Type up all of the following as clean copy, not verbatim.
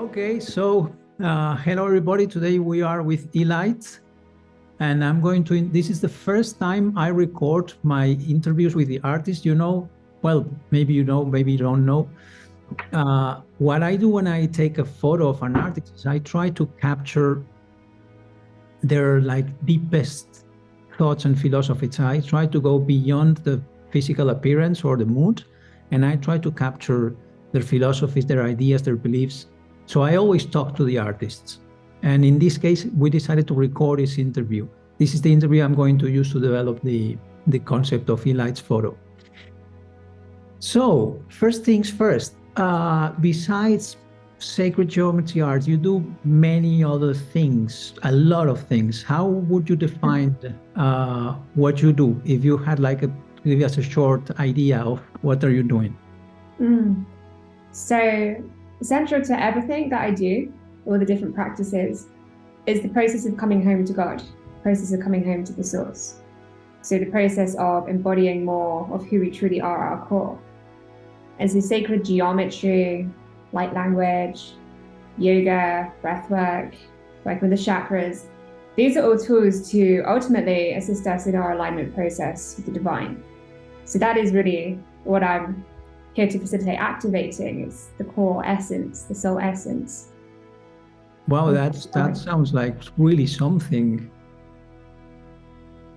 Okay, so hello everybody. Today we are with Elite, and this is the first time I record my interviews with the artists. Well, maybe you know, maybe you don't know. What I do when I take a photo of an artist is I try to capture their deepest thoughts and philosophies. I try to go beyond the physical appearance or the mood, and I try to capture their philosophies, their ideas, their beliefs. So I always talk to the artists. And in this case, we decided to record this interview. This is the interview I'm going to use to develop the concept of Elite's photo. So first things first, besides sacred geometry art, you do many other things, a lot of things. How would you define what you do? If you had give us a short idea of what are you doing? So central to everything that I do, all the different practices, is the process of coming home to God, the process of coming home to the source. So the process of embodying more of who we truly are at our core. And so sacred geometry, light language, yoga, breathwork, working with the chakras, these are all tools to ultimately assist us in our alignment process with the divine. So that is really what I'm here to facilitate activating. It's the core essence, the soul essence. Wow, that sounds like really something.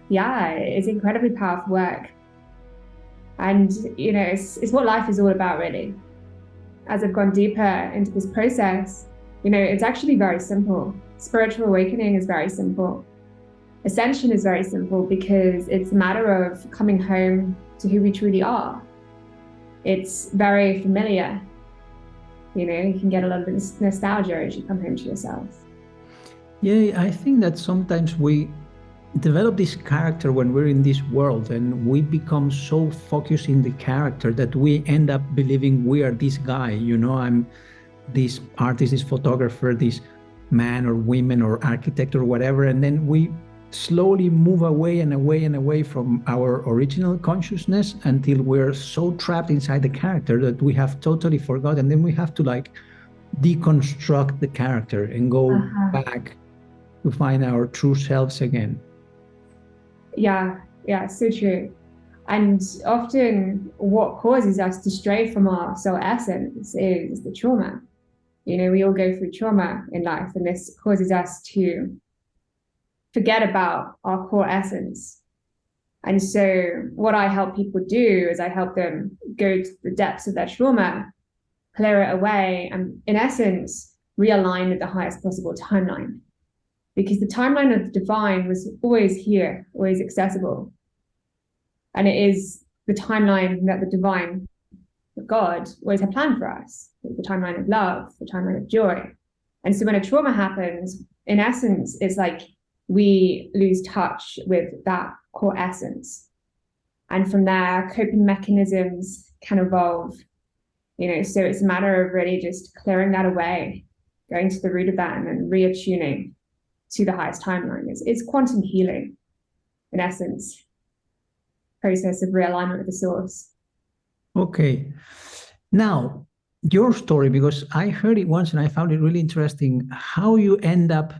Yeah, it's incredibly powerful work. And, it's what life is all about, really. As I've gone deeper into this process, it's actually very simple. Spiritual awakening is very simple. Ascension is very simple because it's a matter of coming home to who we truly are. It's very familiar. You can get a lot of nostalgia as you come home to yourself. Yeah, I think that sometimes we develop this character when we're in this world, and we become so focused in the character that we end up believing we are this guy. I'm this artist, this photographer, this man or woman or architect or whatever, and then we slowly move away and away and away from our original consciousness until we're so trapped inside the character that we have totally forgotten. Then we have to deconstruct the character and go back to find our true selves again. Yeah, so true. And often what causes us to stray from our soul essence is the trauma. We all go through trauma in life, and this causes us to forget about our core essence. And so what I help people do is I help them go to the depths of their trauma, clear it away, and in essence, realign with the highest possible timeline. Because the timeline of the divine was always here, always accessible. And it is the timeline that the divine, God, always had planned for us. The timeline of love, the timeline of joy. And so when a trauma happens, in essence, it's like we lose touch with that core essence. And from there, coping mechanisms can evolve. So it's a matter of really just clearing that away, going to the root of that, and then reattuning to the highest timeline. It's quantum healing, in essence, process of realignment with the source. Okay. Now, your story, because I heard it once and I found it really interesting, how you end up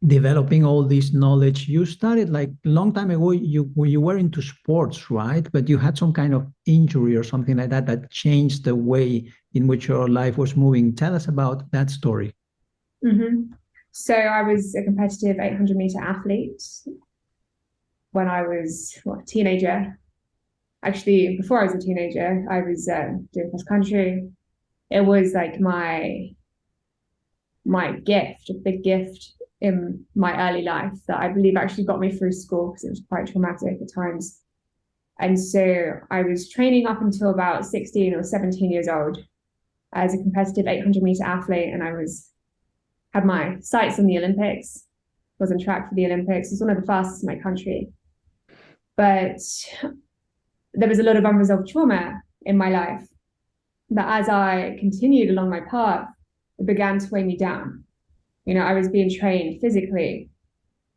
developing all this knowledge. You started a long time ago, you were into sports, right? But you had some kind of injury or something like that changed the way in which your life was moving. Tell us about that story. Mm-hmm. So I was a competitive 800-meter athlete when I was a teenager. Actually, before I was a teenager, I was doing cross country. It was like my gift, a big gift in my early life that I believe actually got me through school because it was quite traumatic at times. And so I was training up until about 16 or 17 years old as a competitive 800-meter athlete, and I had my sights on the Olympics, was on track for the Olympics, was one of the fastest in my country. But there was a lot of unresolved trauma in my life that as I continued along my path, it began to weigh me down. I was being trained physically,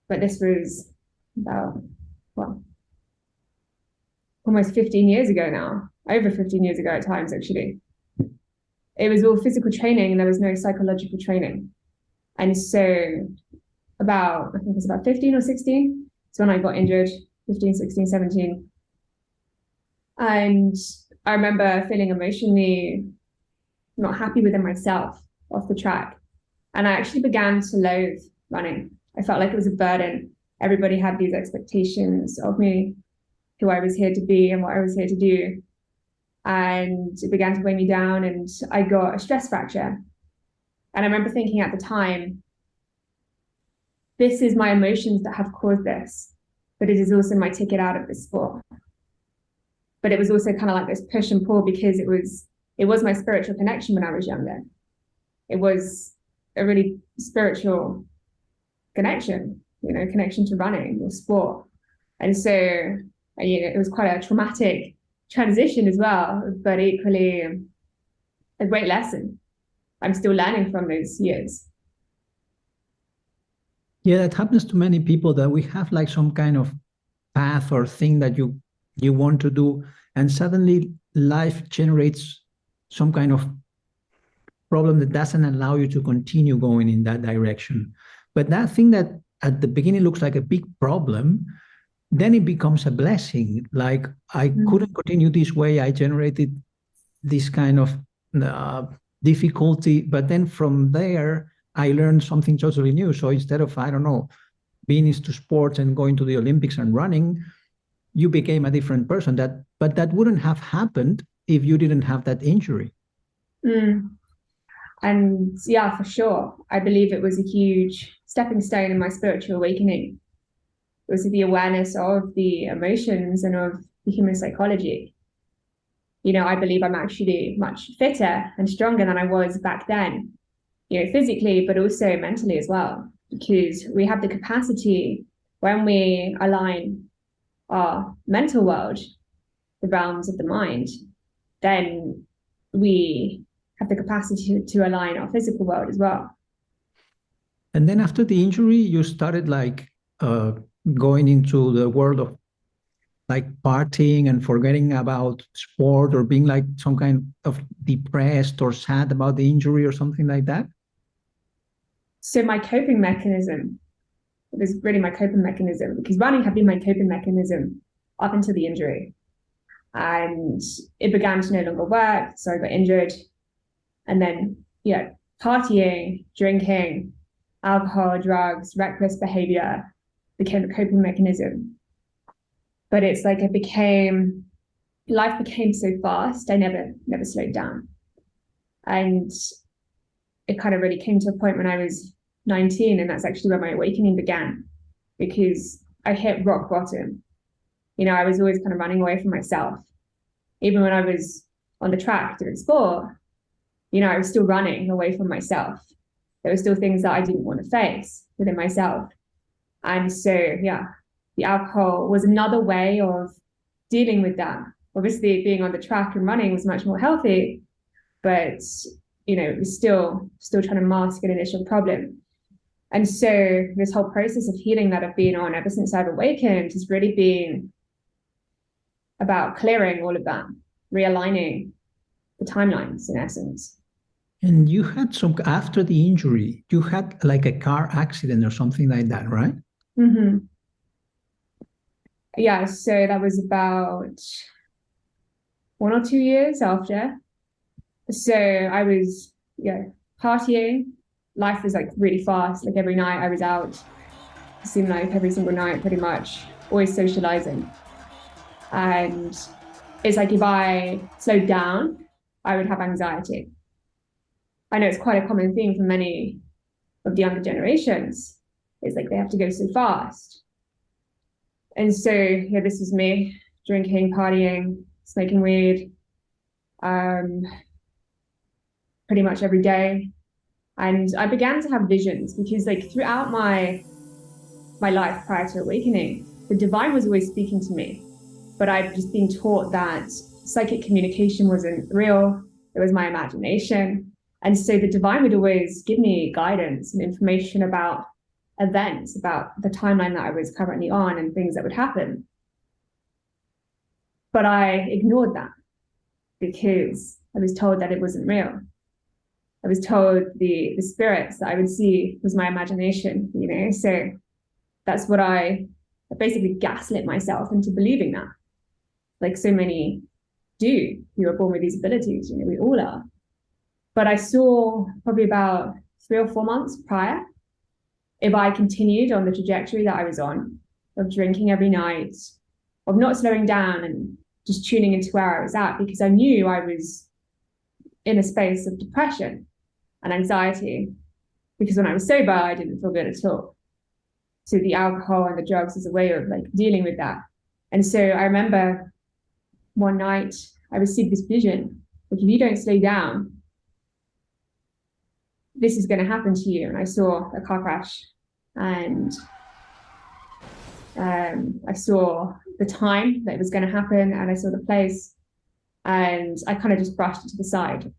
but this was about, almost 15 years ago now, over 15 years ago at times, actually. it was all physical training and there was no psychological training. And so I think it was about 15 or 16. It's when I got injured, 15, 16, 17. And I remember feeling emotionally not happy within myself off the track. And I actually began to loathe running. I felt like it was a burden. Everybody had these expectations of me, who I was here to be and what I was here to do. And it began to weigh me down, and I got a stress fracture. And I remember thinking at the time, this is my emotions that have caused this, but it is also my ticket out of this sport. But it was also kind of like this push and pull, because it was my spiritual connection when I was younger. It was a really spiritual connection, connection to running or sport. And so, it was quite a traumatic transition as well, but equally a great lesson. I'm still learning from those years. Yeah, that happens to many people, that we have like some kind of path or thing that you want to do, and suddenly life generates some kind of problem that doesn't allow you to continue going in that direction. But that thing that at the beginning looks like a big problem, then it becomes a blessing. Like, I couldn't continue this way. I generated this kind of difficulty, but then from there, I learned something totally new. So instead of, I don't know, being into sports and going to the Olympics and running, you became a different person. But that wouldn't have happened if you didn't have that injury. And yeah, for sure. I believe it was a huge stepping stone in my spiritual awakening. It was the awareness of the emotions and of the human psychology. I believe I'm actually much fitter and stronger than I was back then, physically, but also mentally as well, because we have the capacity, when we align our mental world, the realms of the mind, then we have the capacity to align our physical world as well. And then after the injury, you started like going into the world of like partying and forgetting about sport, or being like some kind of depressed or sad about the injury or something like that? So my coping mechanism, it was really my coping mechanism, because running had been my coping mechanism up until the injury. And it began to no longer work, so I got injured. And then, partying, drinking, alcohol, drugs, reckless behavior became a coping mechanism. But it's like life became so fast, I never slowed down. And it kind of really came to a point when I was 19, and that's actually where my awakening began, because I hit rock bottom. I was always kind of running away from myself. Even when I was on the track doing sport, I was still running away from myself. There were still things that I didn't want to face within myself. And so, the alcohol was another way of dealing with that. Obviously, being on the track and running was much more healthy, but, it was still trying to mask an initial problem. And so this whole process of healing that I've been on ever since I've awakened has really been about clearing all of that, realigning the timelines in essence. And you had after the injury, you had like a car accident or something like that, right? Mm-hmm. Yeah, so that was about 1 or 2 years after. So I was, partying. Life was like really fast. Like every night I was out. It seemed like every single night, pretty much, always socializing. And it's like if I slowed down, I would have anxiety. I know it's quite a common thing for many of the younger generations. It's like they have to go so fast. And so, this is me drinking, partying, smoking weed, pretty much every day. And I began to have visions, because like throughout my life prior to awakening, the divine was always speaking to me. But I'd just been taught that psychic communication wasn't real. It was my imagination. And so the divine would always give me guidance and information about events, about the timeline that I was currently on and things that would happen. But I ignored that because I was told that it wasn't real. I was told the spirits that I would see was my imagination, you know. So that's what I basically gaslit myself into believing that, like so many do who are born with these abilities, you know, we all are. But I saw probably about 3 or 4 months prior, if I continued on the trajectory that I was on, of drinking every night, of not slowing down and just tuning into where I was at, because I knew I was in a space of depression and anxiety, because when I was sober, I didn't feel good at all. So the alcohol and the drugs is a way of like dealing with that. And so I remember one night I received this vision, like if you don't slow down, this is going to happen to you. And I saw a car crash, and I saw the time that it was going to happen, and I saw the place, and I kind of just brushed it to the side.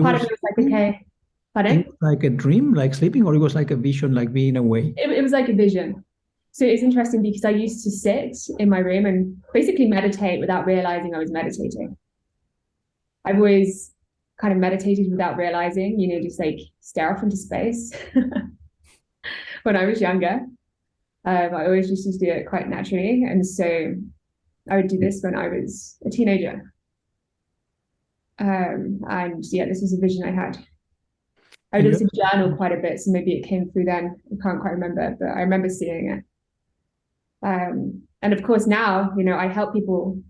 Part of me was like, okay, pardon? It was like a dream, like sleeping, or it was like a vision, like being awake? It was like a vision. So it's interesting because I used to sit in my room and basically meditate without realizing I was meditating. I've always kind of meditated without realizing, you know, just like stare off into space. When I was younger, I always used to do it quite naturally. And so I would do this when I was a teenager. And yeah, this was a vision I had. I would also journal quite a bit, so maybe it came through then. I can't quite remember, but I remember seeing it. And of course now, you know, I help people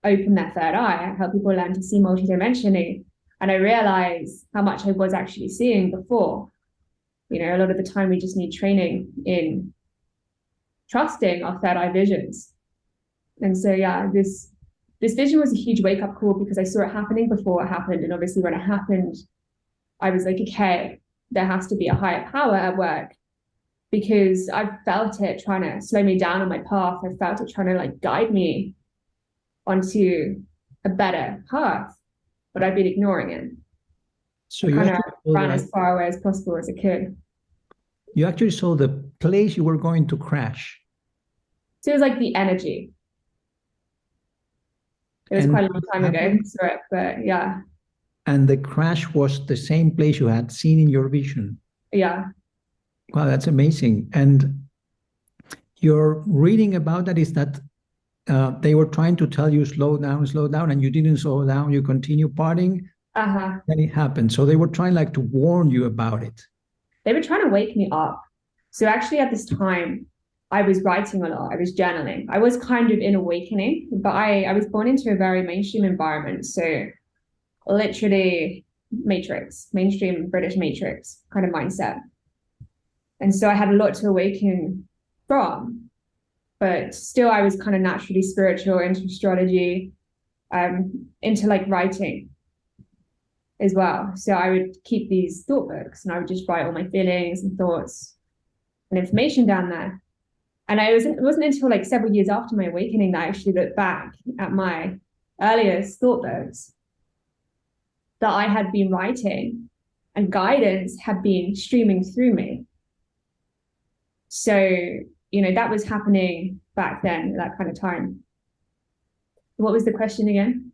open their third eye. I help people learn to see multidimensionally. And I realize how much I was actually seeing before. You know, a lot of the time we just need training in trusting our third eye visions. And so, yeah, this vision was a huge wake up call because I saw it happening before it happened. And obviously when it happened, I was like, okay, there has to be a higher power at work, because I felt it trying to slow me down on my path. I felt it trying to like guide me onto a better path, but I've been ignoring it. So I you kind of ran that as far away as possible as I could. you actually saw the place you were going to crash. So it was like the energy. It was quite a long time ago, saw it, but yeah. And the crash was the same place you had seen in your vision. Yeah. Wow, that's amazing. And your reading about that is that they were trying to tell you slow down, and you didn't slow down. You continue partying, then it happened. So they were trying like to warn you about it. They were trying to wake me up. So actually at this time, I was writing a lot. I was journaling. I was kind of in awakening, but I was born into a very mainstream environment. So literally mainstream British matrix kind of mindset. And so I had a lot to awaken from, but still I was kind of naturally spiritual, into astrology, into like writing as well. So I would keep these thought books and I would just write all my feelings and thoughts and information down there. And it wasn't until like several years after my awakening that I actually looked back at my earliest thought books that I had been writing, and guidance had been streaming through me. So, you know, that was happening back then, that kind of time. What was the question again?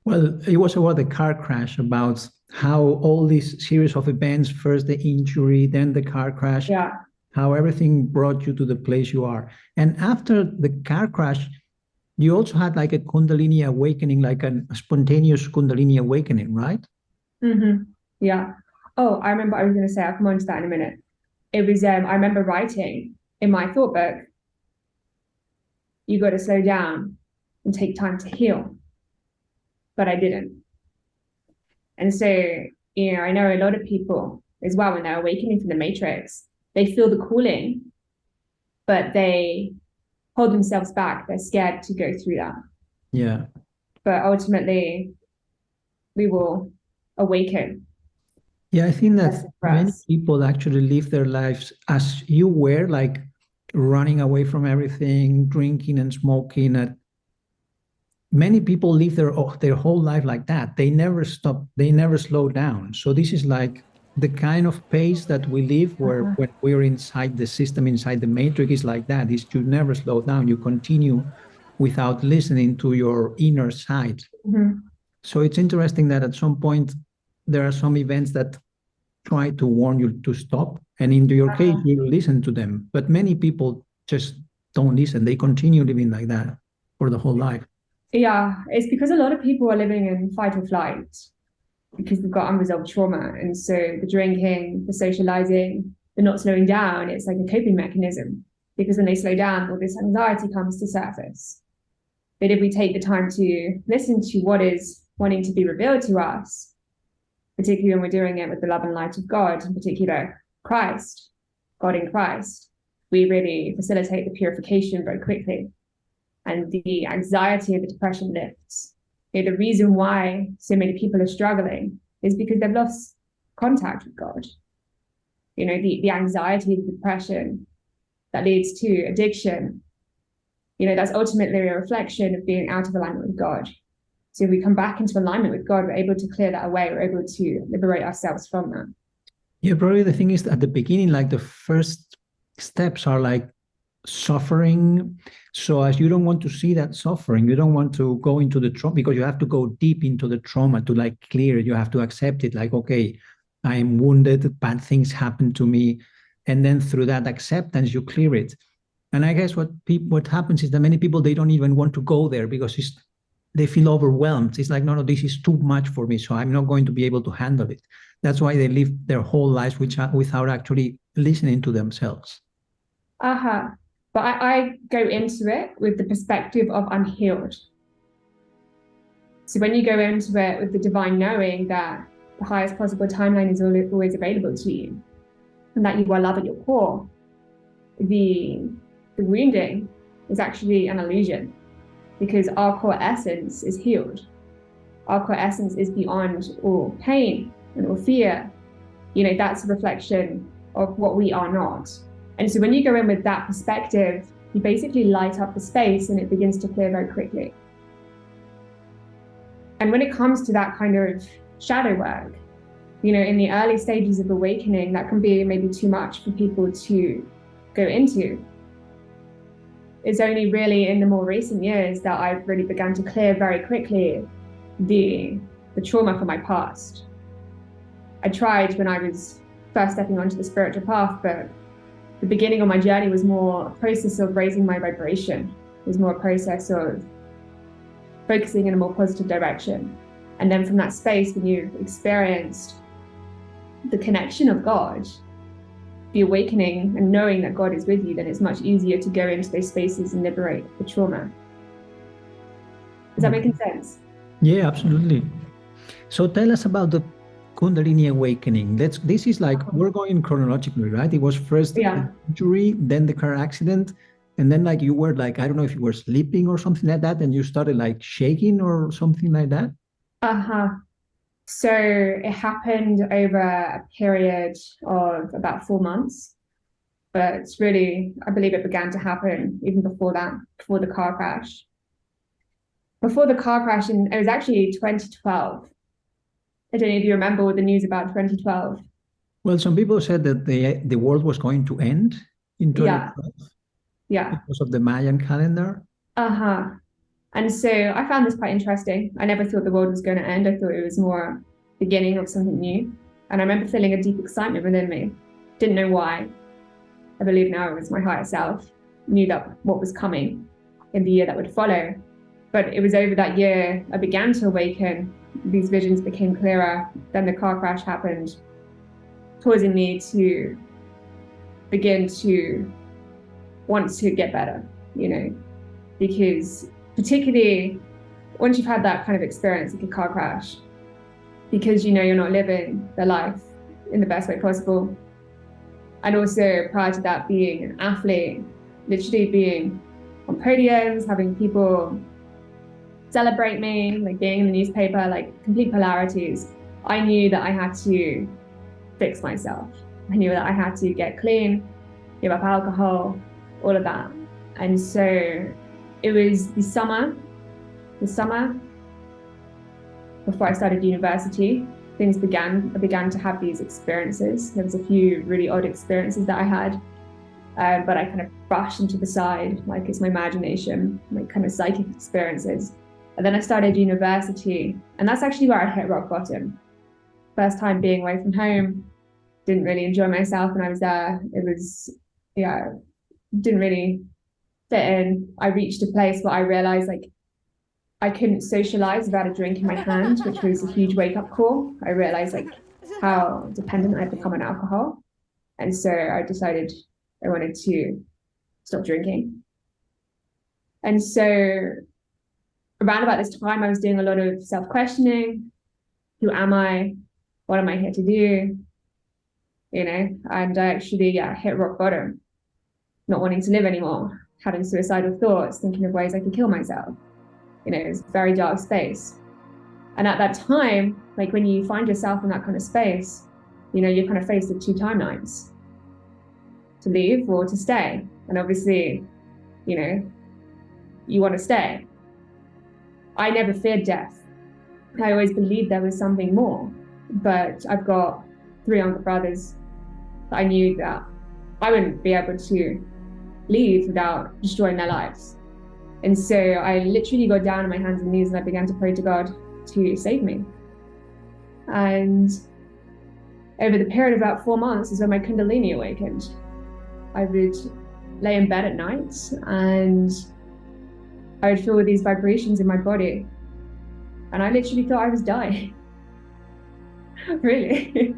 Well, it was about the car crash, about how all this series of events, first the injury, then the car crash, yeah, how everything brought you to the place you are. And after the car crash, you also had like a Kundalini awakening, like a spontaneous Kundalini awakening, right? Mm-hmm. Yeah. Oh, I remember I was going to say, I'll come on to that in a minute. It was, I remember writing in my thought book, you got to slow down and take time to heal. But I didn't. And so, you know, I know a lot of people as well, when they're awakening from the matrix, they feel the calling, but they hold themselves back. They're scared to go through that. Yeah. But ultimately, we will awaken. Yeah, I think that many people actually live their lives as you were, like running away from everything, drinking and smoking. Many people live their whole life like that. They never stop. They never slow down. So this is like the kind of pace that we live, where when we're inside the system, inside the matrix, is like that. Is you never slow down. You continue without listening to your inner side. Mm-hmm. So it's interesting that at some point there are some events that try to warn you to stop. And in your case, you listen to them. But many people just don't listen. They continue living like that for the whole life. Yeah, it's because a lot of people are living in fight or flight because they've got unresolved trauma. And so the drinking, the socializing, the not slowing down, it's like a coping mechanism. Because when they slow down, all this anxiety comes to surface. But if we take the time to listen to what is wanting to be revealed to us, particularly when we're doing it with the love and light of God, in particular Christ, God in Christ, we really facilitate the purification very quickly. And the anxiety and the depression lifts. You know, the reason why so many people are struggling is because they've lost contact with God. You know, the anxiety, the depression that leads to addiction, you know, that's ultimately a reflection of being out of alignment with God. So if we come back into alignment with God, we're able to clear that away. We're able to liberate ourselves from that. Yeah, probably the thing is at the beginning, like the first steps are like suffering. So as you don't want to see that suffering, you don't want to go into the trauma because you have to go deep into the trauma to like clear it. You have to accept it like, okay, I'm wounded, bad things happen to me. And then through that acceptance, you clear it. And I guess what happens is that many people, they don't even want to go there because they feel overwhelmed. It's like, no, this is too much for me. So I'm not going to be able to handle it. That's why they live their whole lives without actually listening to themselves. But I go into it with the perspective of I'm healed. So when you go into it with the divine knowing that the highest possible timeline is always available to you, and that you are love at your core, the wounding is actually an illusion, because our core essence is healed. Our core essence is beyond all pain and all fear. You know, that's a reflection of what we are not. And so when you go in with that perspective, you basically light up the space and it begins to clear very quickly. And when it comes to that kind of shadow work, you know, in the early stages of awakening, that can be maybe too much for people to go into. It's only really in the more recent years that I've really begun to clear very quickly the trauma from my past. I tried when I was first stepping onto the spiritual path, but the beginning of my journey was more a process of raising my vibration. It was more a process of focusing in a more positive direction. And then from that space, when you've experienced the connection of God, the awakening and knowing that God is with you, then it's much easier to go into those spaces and liberate the trauma. Is that making sense? Yeah, absolutely. So tell us about the Kundalini awakening. This is like, we're going chronologically, right? It was first the injury, then the car accident, and then like you were like, I don't know if you were sleeping or something like that, and you started like shaking or something like that. So it happened over a period of about 4 months, but it's really, I believe it began to happen even before that, before the car crash. Before the car crash, and it was actually 2012. I don't know if you remember what the news about 2012. Well, some people said that the world was going to end in 2012. Yeah. Because of the Mayan calendar. And so I found this quite interesting. I never thought the world was going to end. I thought it was more beginning of something new. And I remember feeling a deep excitement within me. Didn't know why. I believe now it was my higher self. Knew that what was coming in the year that would follow. But it was over that year I began to awaken. These visions became clearer. Then the car crash happened, causing me to begin to want to get better, you know, because particularly once you've had that kind of experience like a car crash, because you know you're not living the life in the best way possible. And also prior to that, being an athlete, literally being on podiums, having people celebrate me, like being in the newspaper, like complete polarities. I knew that I had to fix myself. I knew that I had to get clean, give up alcohol, all of that. And so it was the summer before I started university, I began to have these experiences. There was a few really odd experiences that I had, but I kind of brushed them to the side, like it's my imagination, like kind of psychic experiences. And then I started university, and that's actually where I hit rock bottom. first time being away from home. Didn't really enjoy myself when I was there. It was, yeah, didn't really fit in. I reached a place where I realized like I couldn't socialize without a drink in my hand, which was a huge wake-up call. I realized like how dependent I'd become on alcohol. And so I decided I wanted to stop drinking. And so around about this time, I was doing a lot of self-questioning. Who am I? What am I here to do? You know, and I actually hit rock bottom, not wanting to live anymore, having suicidal thoughts, thinking of ways I could kill myself. You know, it was a very dark space. And at that time, like when you find yourself in that kind of space, you know, you're kind of faced with two timelines, to leave or to stay. And obviously, you know, you want to stay. I never feared death. I always believed there was something more, but I've got 3 younger brothers that I knew that I wouldn't be able to leave without destroying their lives. And so I literally got down on my hands and knees and I began to pray to God to save me. And over the period of about 4 months is when my Kundalini awakened. I would lay in bed at night and I would feel these vibrations in my body. And I literally thought I was dying. Really.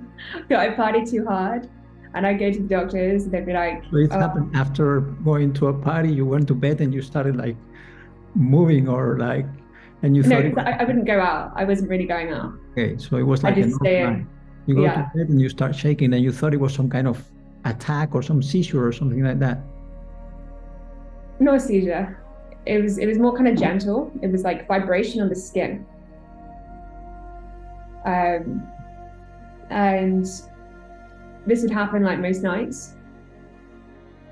Thought I partied too hard. And I'd go to the doctors and they'd be like, So it happened after going to a party, you went to bed and you started like moving or like, and you thought... No, I wouldn't go out. I wasn't really going out. Okay, so it was like I just stay in. You go to bed and you start shaking and you thought it was some kind of attack or some seizure or something like that. No seizure. It was more kind of gentle. It was like vibration on the skin. And this would happen like most nights.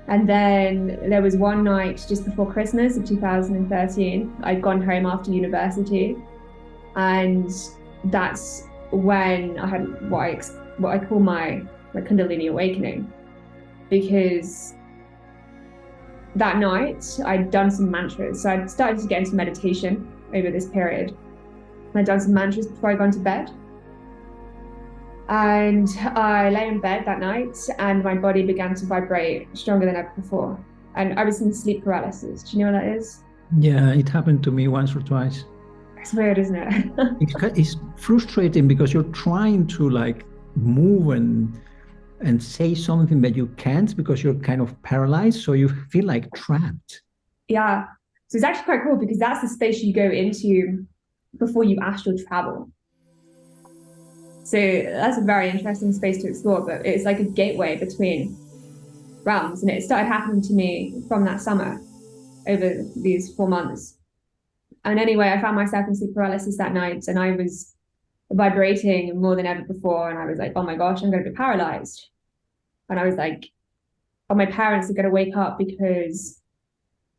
And then there was one night just before Christmas of 2013. I'd gone home after university, and that's when I had what I call my Kundalini awakening, because that night I'd done some mantras. So I'd started to get into meditation over this period. I'd done some mantras before I'd gone to bed. And I lay in bed that night and my body began to vibrate stronger than ever before. And I was in sleep paralysis. Do you know what that is? Yeah, it happened to me once or twice. It's weird, isn't it? It's frustrating because you're trying to like move and say something that you can't because you're kind of paralyzed. So you feel like trapped. Yeah. So it's actually quite cool because that's the space you go into before you astral travel. So that's a very interesting space to explore, but it's like a gateway between realms. And it started happening to me from that summer over these 4 months. And anyway, I found myself in sleep paralysis that night and I was vibrating more than ever before. And I was like, oh my gosh, I'm going to be paralyzed. And I was like, oh, my parents are going to wake up because,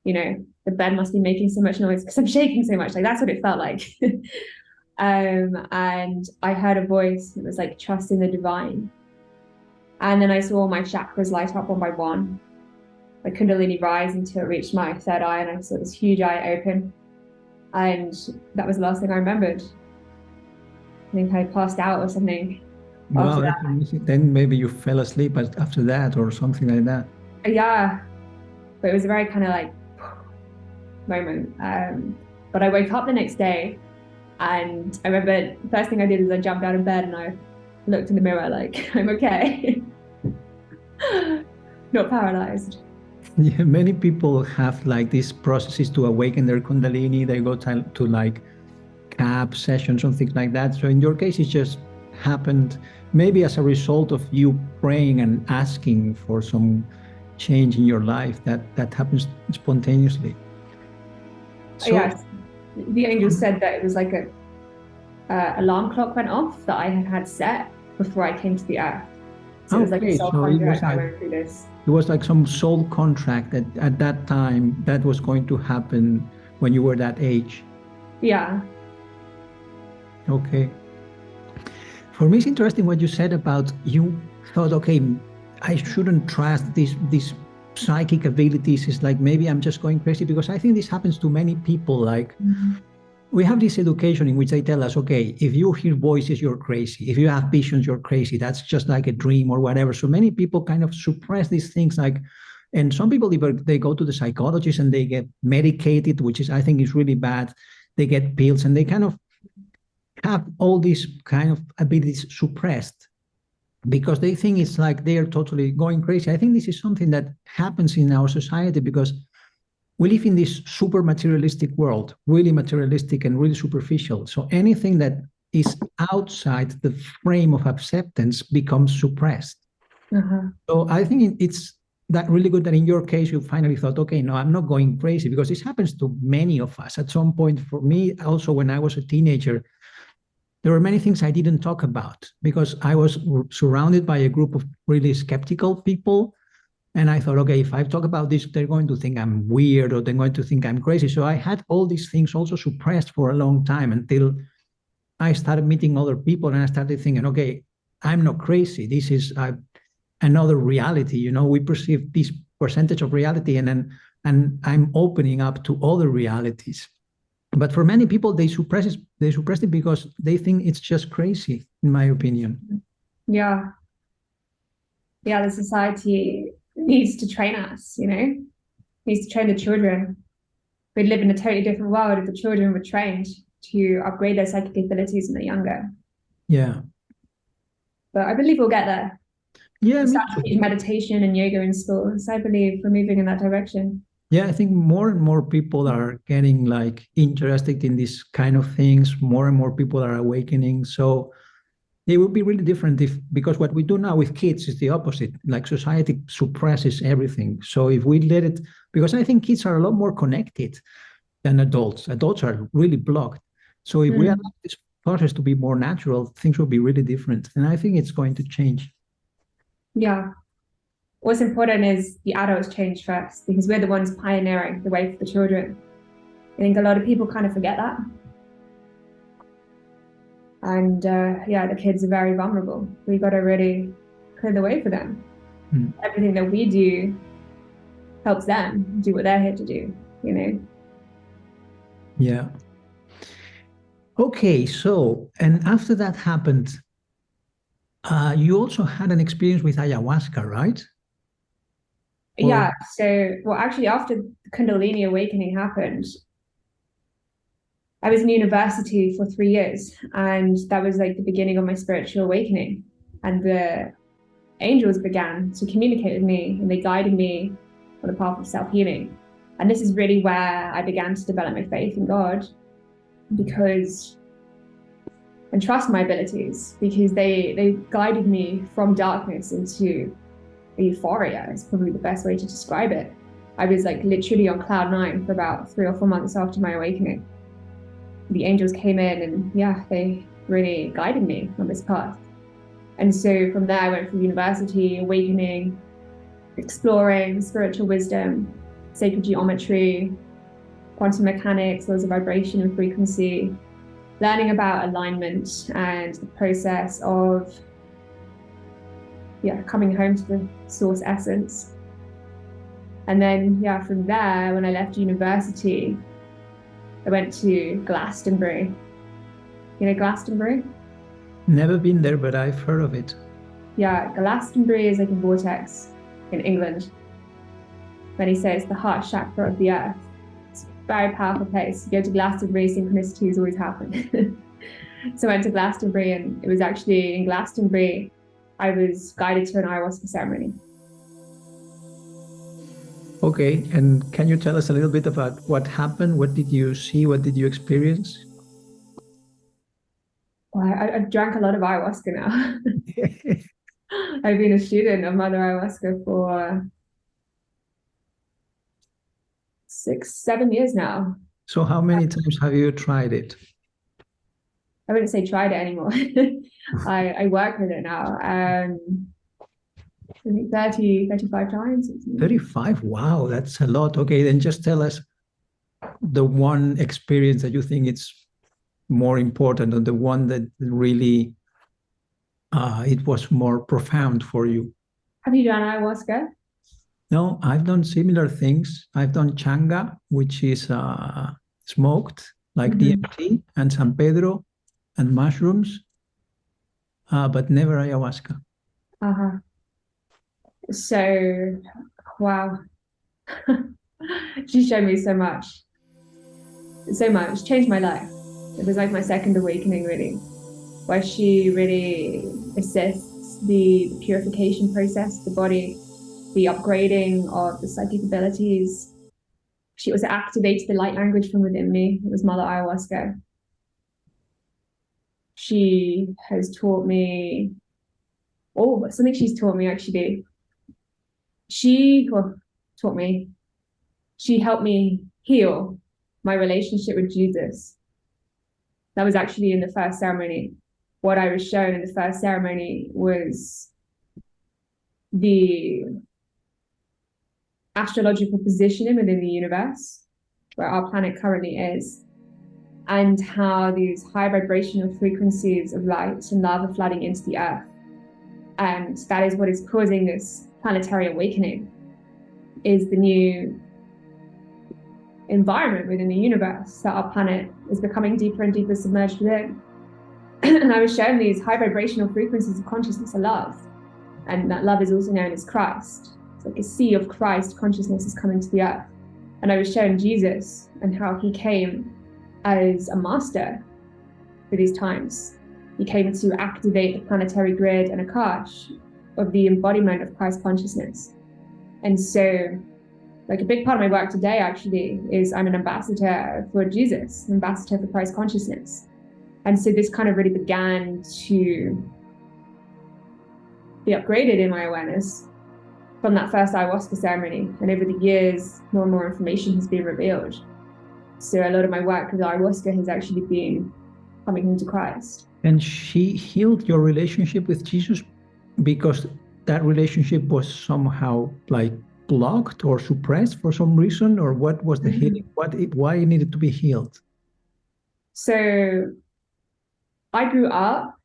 you know, the bed must be making so much noise because I'm shaking so much. Like that's what it felt like. And I heard a voice that was like, trust in the divine. And then I saw my chakras light up one by one. My Kundalini rise until it reached my third eye and I saw this huge eye open. And that was the last thing I remembered. I think I passed out or something. Wow, then maybe you fell asleep after that or something like that. Yeah, but it was a very kind of like moment. But I woke up the next day and I remember the first thing I did is I jumped out of bed and I looked in the mirror like, I'm okay. Not paralyzed. Yeah, many people have like these processes to awaken their Kundalini. They go to like CAP sessions and things like that. So in your case, it just happened maybe as a result of you praying and asking for some change in your life that happens spontaneously. So, yes, the angel said that it was like a alarm clock went off that I had set before I came to the earth. So it was like a soul contract I went through this. It was like some soul contract that at that time that was going to happen when you were that age. Yeah. Okay. For me, it's interesting what you said about you thought, okay, I shouldn't trust these psychic abilities. It's like maybe I'm just going crazy, because I think this happens to many people. Like we have this education in which they tell us, okay, if you hear voices, you're crazy. If you have visions, you're crazy. That's just like a dream or whatever. So many people kind of suppress these things, like, and some people even they go to the psychologist and they get medicated, which is I think is really bad. They get pills and they kind of have all these kind of abilities suppressed because they think it's like they are totally going crazy. I think this is something that happens in our society because we live in this super materialistic world, really materialistic and really superficial. So anything that is outside the frame of acceptance becomes suppressed. So I think it's that really good that in your case you finally thought, okay, no, I'm not going crazy, because this happens to many of us at some point. For me also, when I was a teenager, there were many things I didn't talk about because I was surrounded by a group of really skeptical people. And I thought, okay, if I talk about this, they're going to think I'm weird or they're going to think I'm crazy. So I had all these things also suppressed for a long time until I started meeting other people and I started thinking, okay, I'm not crazy. This is another reality. You know, we perceive this percentage of reality and I'm opening up to other realities. But for many people, they suppress it because they think it's just crazy, in my opinion. Yeah. Yeah, the society needs to train us, needs to train the children. We'd live in a totally different world if the children were trained to upgrade their psychic abilities when they're younger. Yeah. But I believe we'll get there. Yeah, We me start to too. teach meditation and yoga in schools. I believe we're moving in that direction. Yeah, I think more and more people are getting like interested in these kind of things. More and more people are awakening. So it would be really different if, because what we do now with kids is the opposite. Like society suppresses everything. So if we let it, because I think kids are a lot more connected than adults. Adults are really blocked. So if we allow this process to be more natural, things will be really different. And I think it's going to change. Yeah. What's important is the adults change first, because we're the ones pioneering the way for the children. I think a lot of people kind of forget that. And yeah, the kids are very vulnerable. We got to really clear the way for them. Everything that we do helps them do what they're here to do, Yeah. Okay, so, and after that happened, you also had an experience with ayahuasca, right? Yeah. So, well, actually, after the Kundalini awakening happened, I was in university for 3 years, and that was like the beginning of my spiritual awakening. And the angels began to communicate with me, and they guided me on the path of self-healing. And this is really where I began to develop my faith in God, and trust my abilities, because they guided me from darkness into euphoria. Is probably the best way to describe it. I was like literally on cloud 9 for about 3 or 4 months after my awakening. The angels came in and yeah, they really guided me on this path. And so from there I went through university, awakening, exploring spiritual wisdom, sacred geometry, quantum mechanics, laws of vibration and frequency, learning about alignment and the process of coming home to the source essence. And then from there, when I left university, I went to Glastonbury. You know Glastonbury? Never been there, but I've heard of it. Yeah, Glastonbury is like a vortex in England. Many say it's the heart chakra of the earth. It's a very powerful place. You go to Glastonbury, synchronicities always happen. So I went to Glastonbury, and it was actually in Glastonbury I was guided to an ayahuasca ceremony. Okay, and can you tell us a little bit about what happened? What did you see? What did you experience? Well, I've drank a lot of ayahuasca now. I've been a student of Mother Ayahuasca for 6-7 years now. So how many times have you tried it? I wouldn't say tried it anymore. I work with it now. I think 30, 35 times. 35? Wow, that's a lot. Okay, then just tell us the one experience that you think it's more important, or the one that really it was more profound for you. Have you done ayahuasca? No, I've done similar things. I've done changa, which is smoked, like DMT and San Pedro and mushrooms, but never ayahuasca. Uh-huh. So, wow. She showed me so much. So much. Changed my life. It was like my second awakening, really, where she really assists the purification process, the body, the upgrading of the psychic abilities. She also activates the light language from within me. It was Mother Ayahuasca. She has taught me, something she's taught me actually. She helped me heal my relationship with Jesus. That was actually in the first ceremony. What I was shown in the first ceremony was the astrological positioning within the universe, where our planet currently is, and how these high vibrational frequencies of light and love are flooding into the earth. And that is what is causing this planetary awakening, is the new environment within the universe that our planet is becoming deeper and deeper submerged within. And I was shown these high vibrational frequencies of consciousness of love, and that love is also known as Christ. It's like a sea of Christ consciousness is coming to the earth. And I was shown Jesus and how he came as a master for these times. He came to activate the planetary grid and Akash of the embodiment of Christ consciousness. And so, like, a big part of my work today actually is I'm an ambassador for Jesus, an ambassador for Christ consciousness. And so this kind of really began to be upgraded in my awareness from that first ayahuasca ceremony. And over the years, more and more information has been revealed. So a lot of my work with ayahuasca has actually been coming into Christ. And she healed your relationship with Jesus because that relationship was somehow like blocked or suppressed for some reason, or what was the healing? Why it needed to be healed? So I grew up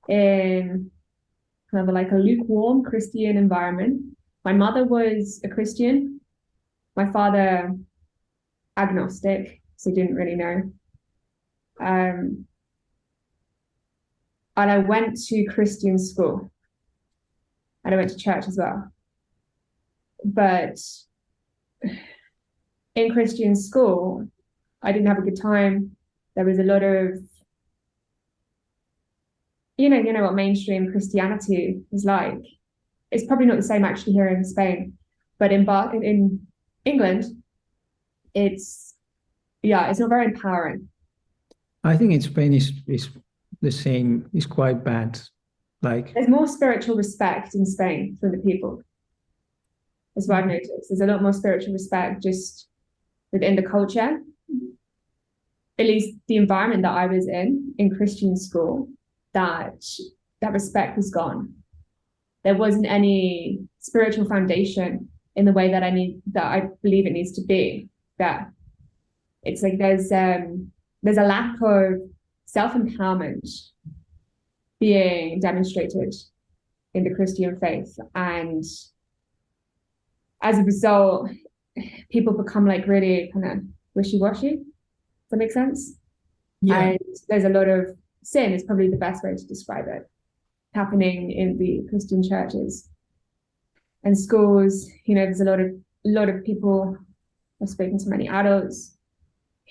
in kind of like a lukewarm Christian environment. My mother was a Christian, my father agnostic, so didn't really know. And I went to Christian school, and I went to church as well. But in Christian school, I didn't have a good time. There was a lot of, you know what mainstream Christianity is like. It's probably not the same actually here in Spain, but in England, it's not very empowering. I think in Spain is the same. It's quite bad. Like, there's more spiritual respect in Spain from the people. That's what I've noticed. There's a lot more spiritual respect just within the culture. At least the environment that I was in Christian school, that respect was gone. There wasn't any spiritual foundation in the way that I believe it needs to be. That it's like there's a lack of self-empowerment being demonstrated in the Christian faith, and as a result, people become like really kind of wishy-washy. Does that make sense? yeah. And there's a lot of sin, is probably the best way to describe it, happening in the Christian churches and schools. There's a lot of people. I've spoken to many adults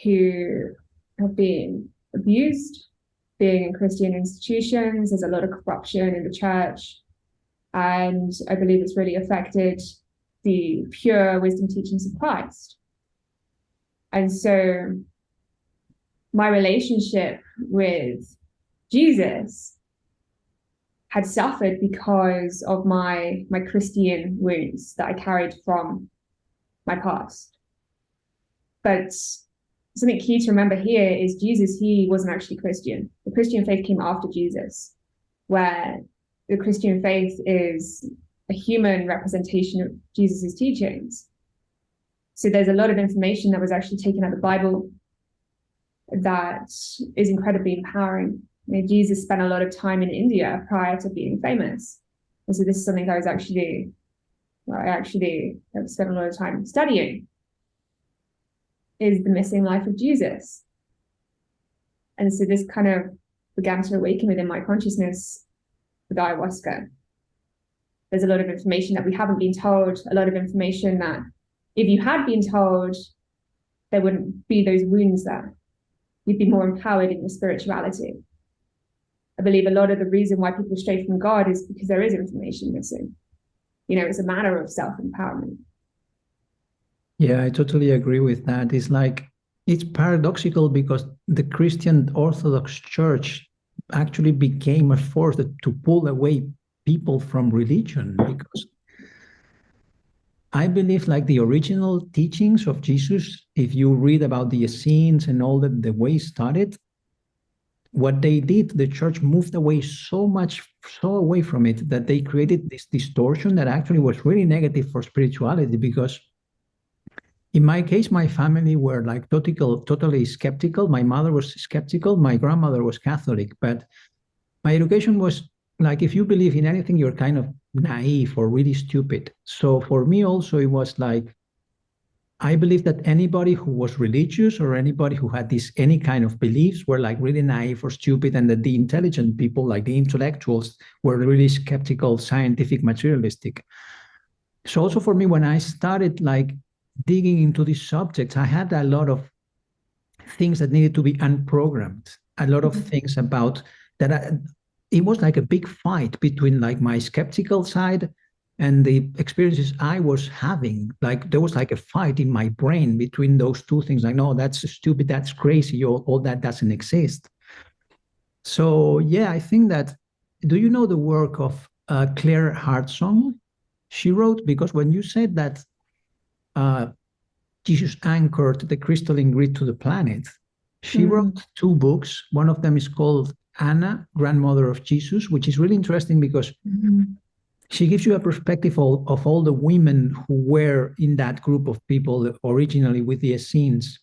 who have been abused being in Christian institutions. There's a lot of corruption in the church, and I believe it's really affected the pure wisdom teachings of Christ. And so my relationship with Jesus had suffered because of my Christian wounds that I carried from my past. But something key to remember here is Jesus, he wasn't actually Christian. The Christian faith came after Jesus, where the Christian faith is a human representation of Jesus's teachings. So there's a lot of information that was actually taken out of the Bible that is incredibly empowering. Jesus spent a lot of time in India prior to being famous. And so this is something I actually have spent a lot of time studying, is the missing life of Jesus. And so this kind of began to awaken within my consciousness with ayahuasca. There's a lot of information that we haven't been told, a lot of information that if you had been told, there wouldn't be those wounds there. You'd be more empowered in your spirituality. I believe a lot of the reason why people stray from God is because there is information missing. You know, it's a matter of self-empowerment. Yeah, I totally agree with that. It's like, it's paradoxical because the Christian Orthodox Church actually became a force to pull away people from religion, because I believe like the original teachings of Jesus, if you read about the Essenes and all the way it started, what they did, the church moved away so away from it that they created this distortion that actually was really negative for spirituality. Because in my case, my family were like totally skeptical. My mother was skeptical. My grandmother was Catholic. But my education was like, if you believe in anything, you're kind of naive or really stupid. So for me also, it was like, I believe that anybody who was religious or anybody who had any kind of beliefs were like really naive or stupid, and that the intelligent people, like the intellectuals, were really skeptical, scientific, materialistic. So also for me, when I started like digging into these subjects, I had a lot of things that needed to be unprogrammed, a lot of things about that. It was like a big fight between like my skeptical side and the experiences I was having. Like there was like a fight in my brain between those two things. Like, no, that's stupid, that's crazy, all that doesn't exist. So yeah, I think that, do you know the work of Claire Hartsong? She wrote, because when you said that Jesus anchored the crystalline grid to the planet, she wrote two books. One of them is called Anna, Grandmother of Jesus, which is really interesting because she gives you a perspective of all the women who were in that group of people originally with the Essenes,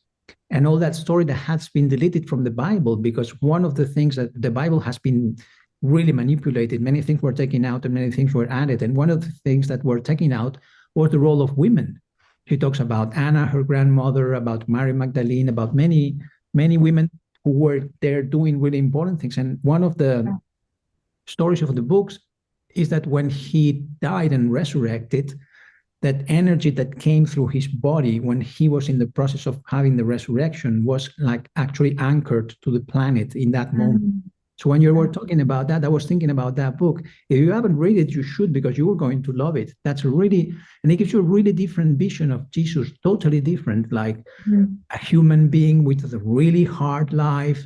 and all that story that has been deleted from the Bible, because one of the things that the Bible has been really manipulated, many things were taken out and many things were added. And one of the things that were taken out was the role of women. She talks about Anna, her grandmother, about Mary Magdalene, about many women who were there doing really important things. And one of the stories of the books is that when he died and resurrected, that energy that came through his body when he was in the process of having the resurrection was like actually anchored to the planet in that moment. So when you were talking about that, I was thinking about that book. If you haven't read it, you should, because you are going to love it. And it gives you a really different vision of Jesus, totally different, like a human being with a really hard life,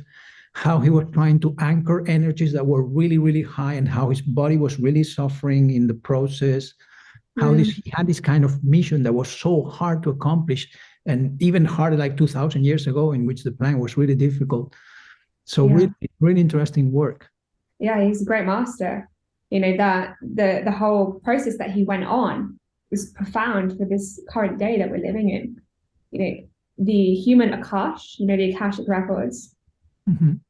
how he was trying to anchor energies that were really, really high, and how his body was really suffering in the process, how he had this kind of mission that was so hard to accomplish, and even harder like 2,000 years ago, in which the plan was really difficult. So really, really interesting work. Yeah, he's a great master. You know, that the whole process that he went on was profound for this current day that we're living in. You know, the human Akash, you know, the Akashic records,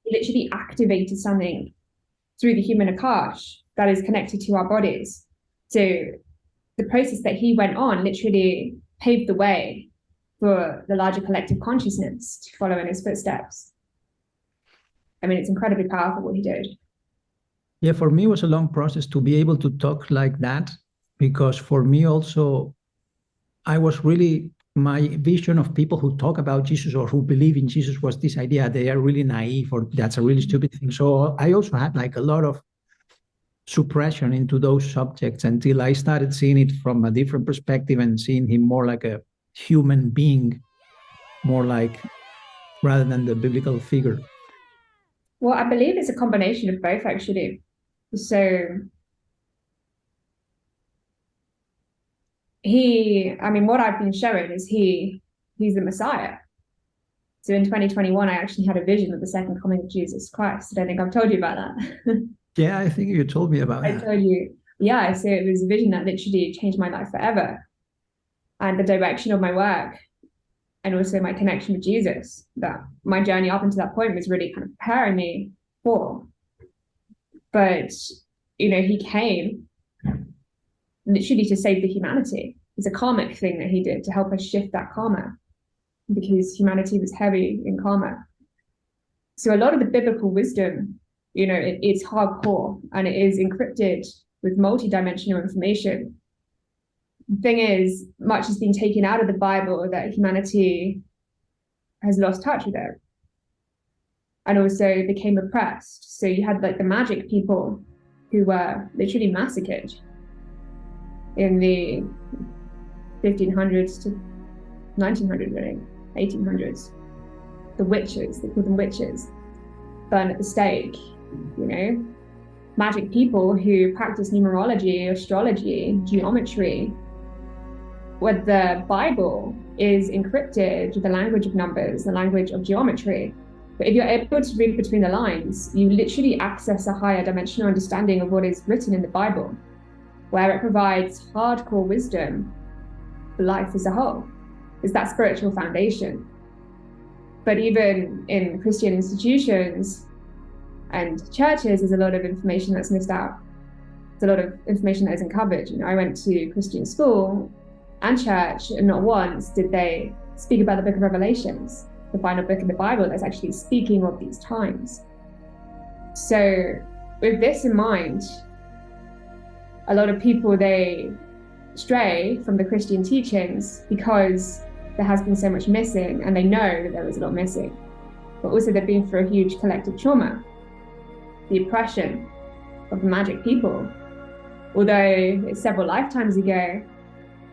literally activated something through the human Akash that is connected to our bodies. So the process that he went on literally paved the way for the larger collective consciousness to follow in his footsteps. I mean, it's incredibly powerful what he did. Yeah, for me, it was a long process to be able to talk like that, because for me also, I was really, my vision of people who talk about Jesus or who believe in Jesus was this idea they are really naive, or that's a really stupid thing. So I also had like a lot of suppression into those subjects until I started seeing it from a different perspective and seeing him more like a human being, more like, rather than the biblical figure. Well, I believe it's a combination of both, actually. So what I've been shown is he's the Messiah. So in 2021, I actually had a vision of the second coming of Jesus Christ. I don't think I've told you about that. Yeah, I think you told me about that. I told you. Yeah, so it was a vision that literally changed my life forever. And the direction of my work, and also my connection with Jesus, that my journey up until that point was really kind of preparing me for. But, you know, he came literally to save the humanity. It's a karmic thing that he did to help us shift that karma, because humanity was heavy in karma. So a lot of the biblical wisdom, it's hardcore and it is encrypted with multi-dimensional information. The thing is, much has been taken out of the Bible that humanity has lost touch with it and also became oppressed. So you had like the magic people who were literally massacred in the 1500s to 1900s, really, 1800s. The witches, they called them witches, burned at the stake, magic people who practice numerology, astrology, geometry, where the Bible is encrypted with the language of numbers, the language of geometry. But if you're able to read between the lines, you literally access a higher dimensional understanding of what is written in the Bible, where it provides hardcore wisdom for life as a whole. It's that spiritual foundation. But even in Christian institutions and churches, there's a lot of information that's missed out. There's a lot of information that isn't covered. I went to Christian school and church, and not once did they speak about the book of Revelations, the final book in the Bible that's actually speaking of these times. So with this in mind, a lot of people, they stray from the Christian teachings because there has been so much missing, and they know that there was a lot missing. But also they've been through a huge collective trauma, the oppression of the magic people. Although it's several lifetimes ago,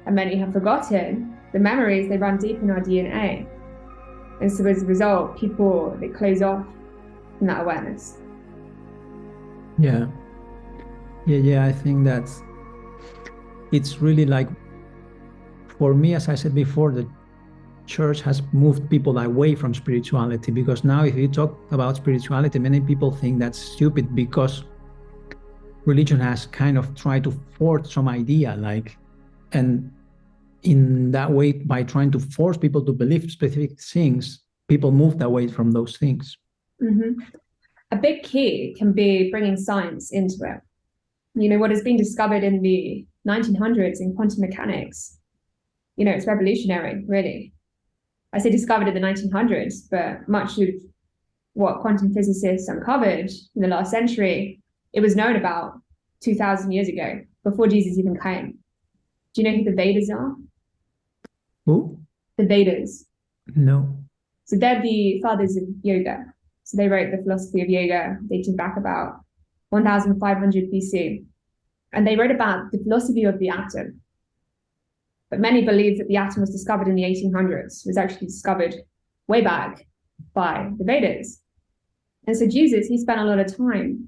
and many have forgotten, the memories, they run deep in our DNA. And so as a result, people, they close off from that awareness. Yeah. I think it's really like, for me, as I said before, the church has moved people away from spirituality, because now if you talk about spirituality, many people think that's stupid because religion has kind of tried to force some idea, and in that way, by trying to force people to believe specific things, people moved away from those things. Mm-hmm. A big key can be bringing science into it. What has been discovered in the 1900s in quantum mechanics, it's revolutionary, really. I say discovered in the 1900s, but much of what quantum physicists uncovered in the last century, it was known about 2,000 years ago, before Jesus even came. Do you know who the Vedas are? Who? The Vedas. No. So they're the fathers of yoga. So they wrote the philosophy of yoga dating back about 1,500 BC. And they wrote about the philosophy of the atom. But many believe that the atom was discovered in the 1800s. It was actually discovered way back by the Vedas. And so Jesus, he spent a lot of time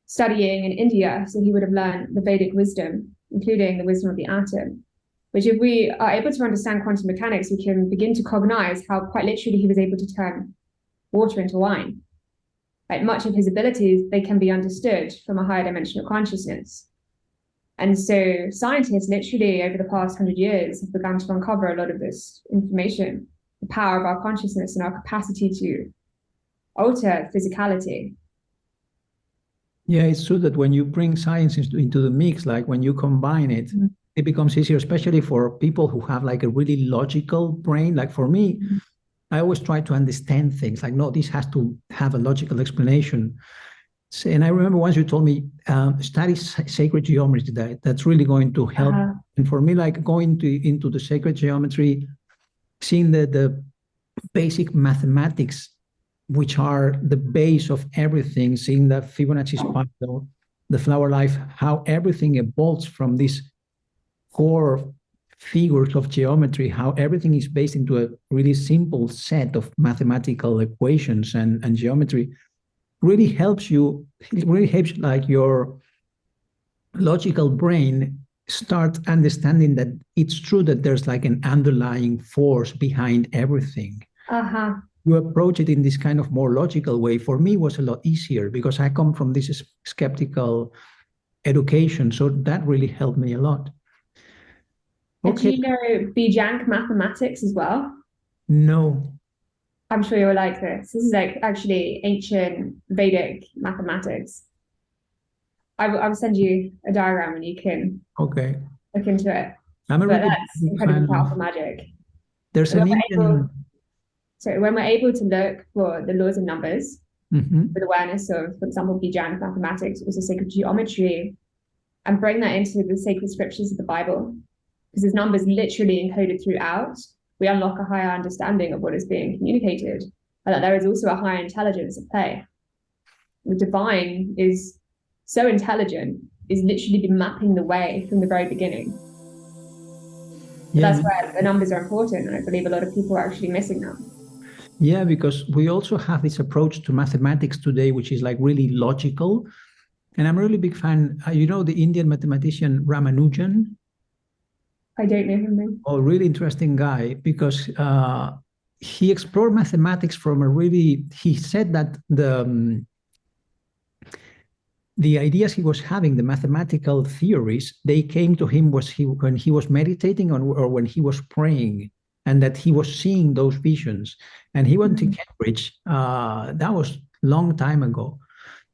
studying in India, so he would have learned the Vedic wisdom, including the wisdom of the atom, which if we are able to understand quantum mechanics, we can begin to cognize how quite literally he was able to turn water into wine. Like much of his abilities, they can be understood from a higher dimensional consciousness. And so scientists literally over the past 100 years have begun to uncover a lot of this information, the power of our consciousness and our capacity to alter physicality. Yeah, it's true that when you bring science into the mix, like when you combine it, it becomes easier, especially for people who have like a really logical brain. Like for me, I always try to understand things like, no, this has to have a logical explanation. And I remember once you told me, study sacred geometry, that's really going to help. And for me, like going into the sacred geometry, seeing the basic mathematics, which are the base of everything, seeing the Fibonacci spiral, the flower life, how everything evolves from these core figures of geometry, how everything is based into a really simple set of mathematical equations and geometry, really helps like your logical brain start understanding that it's true that there's like an underlying force behind everything. You approach it in this kind of more logical way. For me, it was a lot easier because I come from this skeptical education. So that really helped me a lot. Okay. Do you know Bijank mathematics as well? No. I'm sure you'll like this. This is like actually ancient Vedic mathematics. I'll send you a diagram and you can look into it. That's incredibly powerful magic. There's an when we're able to look for the laws of numbers, Mhm. with awareness of, for example, Bijanic mathematics, also sacred geometry, and bring that into the sacred scriptures of the Bible. Because there's numbers literally encoded throughout, we unlock a higher understanding of what is being communicated, and that there is also a higher intelligence at play. The divine is so intelligent, is literally been mapping the way from the very beginning. But Yeah, that's where the numbers are important, and I believe a lot of people are actually missing them. yeah, because we also have this approach to mathematics today, which is like really logical. And I'm a really big fan. You know, the Indian mathematician Ramanujan, I don't know him. a really interesting guy because he explored mathematics from a really, he said that the ideas he was having, the mathematical theories, they came to him when he was meditating or when he was praying, and that he was seeing those visions. And he went to Cambridge. That was long time ago.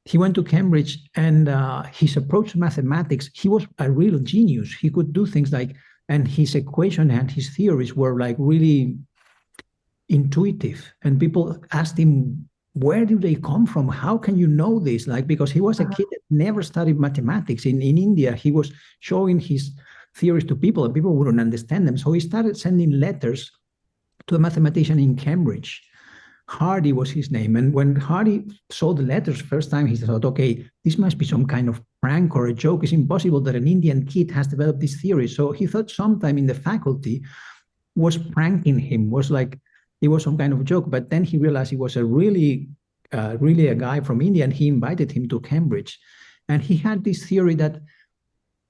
He went to Cambridge, and his approach to mathematics, he was a real genius. He could do things like, and his equation and his theories were like really intuitive. And people asked him, where do they come from? How can you know this? Like, because he was a kid that never studied mathematics. In India, he was showing his theories to people and people wouldn't understand them. So he started sending letters to a mathematician in Cambridge. Hardy was his name. And when Hardy saw the letters first time, he thought, okay, this must be some kind of prank or a joke. It's impossible that an Indian kid has developed this theory. So he thought sometime in the faculty was pranking him, was like, it was some kind of joke. But then he realized he was really a guy from India, and he invited him to Cambridge. And he had this theory that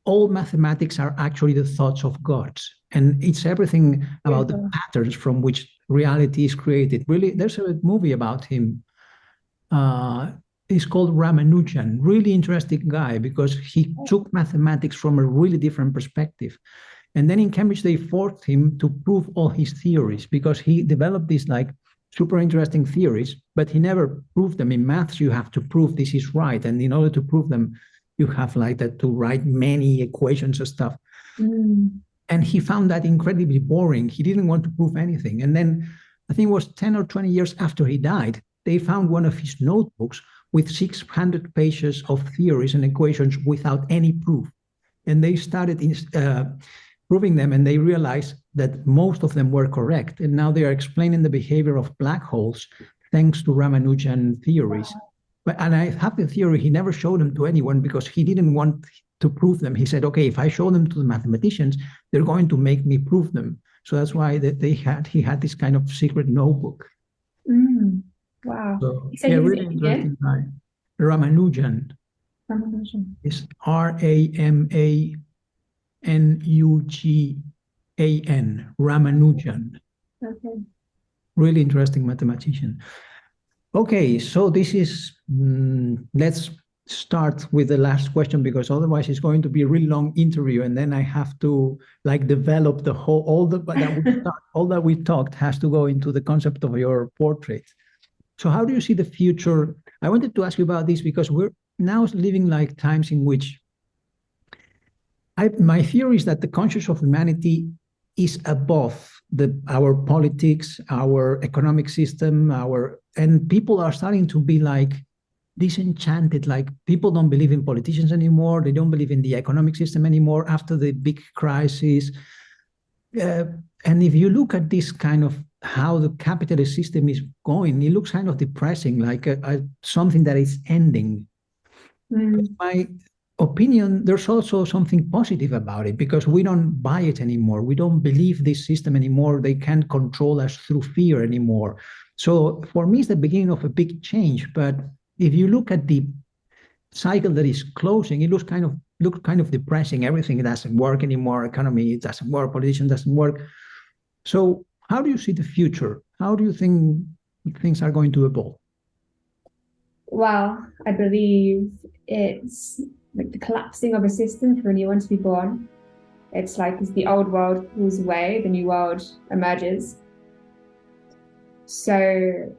all mathematics are actually the thoughts of gods. And it's everything about the patterns from which reality is created. Really, there's a movie about him. It's called Ramanujan. Really interesting guy because he took mathematics from a really different perspective. And then in Cambridge, they forced him to prove all his theories because he developed these like super interesting theories, but he never proved them. In maths, you have to prove this is right. And in order to prove them, you have like that to write many equations and stuff. And he found that incredibly boring. He didn't want to prove anything. And then I think it was 10 or 20 years after he died, they found one of his notebooks with 600 pages of theories and equations without any proof. And they started proving them, and they realized that most of them were correct. And now they are explaining the behavior of black holes thanks to Ramanujan theories. And I have the theory he never showed them to anyone because he didn't want to prove them. He said, okay, if I show them to the mathematicians, they're going to make me prove them. So that's why he had this kind of secret notebook. Wow. So, yeah, really interesting guy. Ramanujan. It's Ramanujan. Ramanujan. Okay. Really interesting mathematician. Okay, so this is, let's start with the last question because otherwise it's going to be a really long interview, and then I have to like develop the whole, all that we talked has to go into the concept of your portrait. So how do you see the future? I wanted to ask you about this because we're now living like times in which my theory is that the consciousness of humanity is above our politics, our economic system, and people are starting to be like disenchanted. Like people don't believe in politicians anymore. They don't believe in the economic system anymore after the big crisis. And if you look at this kind of how the capitalist system is going, it looks kind of depressing, like something that is ending. My opinion, there's also something positive about it because we don't buy it anymore. We don't believe this system anymore. They can't control us through fear anymore. So for me, it's the beginning of a big change. But if you look at the cycle that is closing, it looks kind of depressing. Everything doesn't work anymore. Economy doesn't work. Politician doesn't work. So how do you see the future? How do you think things are going to evolve? Well, I believe it's like the collapsing of a system for a new one to be born. It's like as the old world falls away, the new world emerges. So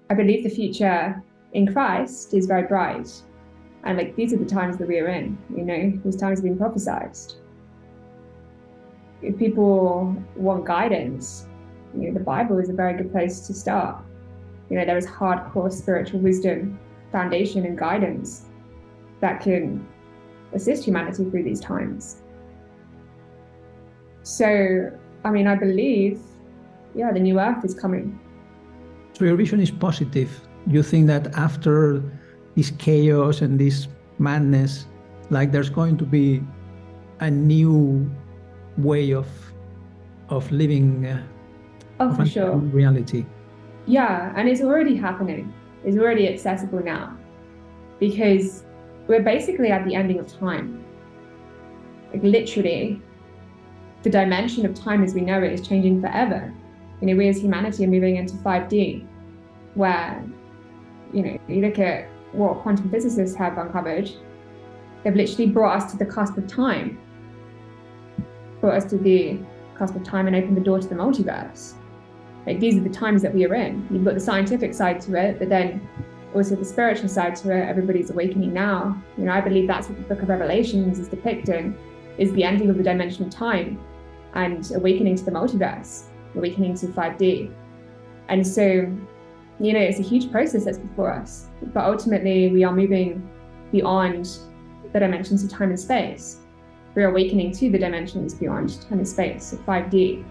I believe the future in Christ is very bright. And like these are the times that we are in, these times have been prophesied. If people want guidance, the Bible is a very good place to start. there is hardcore spiritual wisdom, foundation, and guidance that can assist humanity through these times. So, I believe, the new earth is coming. So your vision is positive. You think that after this chaos and this madness, like there's going to be a new way of living for sure. reality. Yeah, and it's already happening. It's already accessible now, because we're basically at the ending of time. Like literally, the dimension of time as we know it is changing forever. We as humanity are moving into 5D, where, you look at what quantum physicists have uncovered. They've literally brought us to the cusp of time, and opened the door to the multiverse. Like, these are the times that we are in. You've got the scientific side to it, but then also the spiritual side to it. Everybody's awakening now. I believe that's what the Book of Revelations is depicting, is the ending of the dimension of time and awakening to the multiverse, awakening to 5D. And so, it's a huge process that's before us. But ultimately, we are moving beyond the dimensions of time and space. We're awakening to the dimensions beyond time and space, so 5D.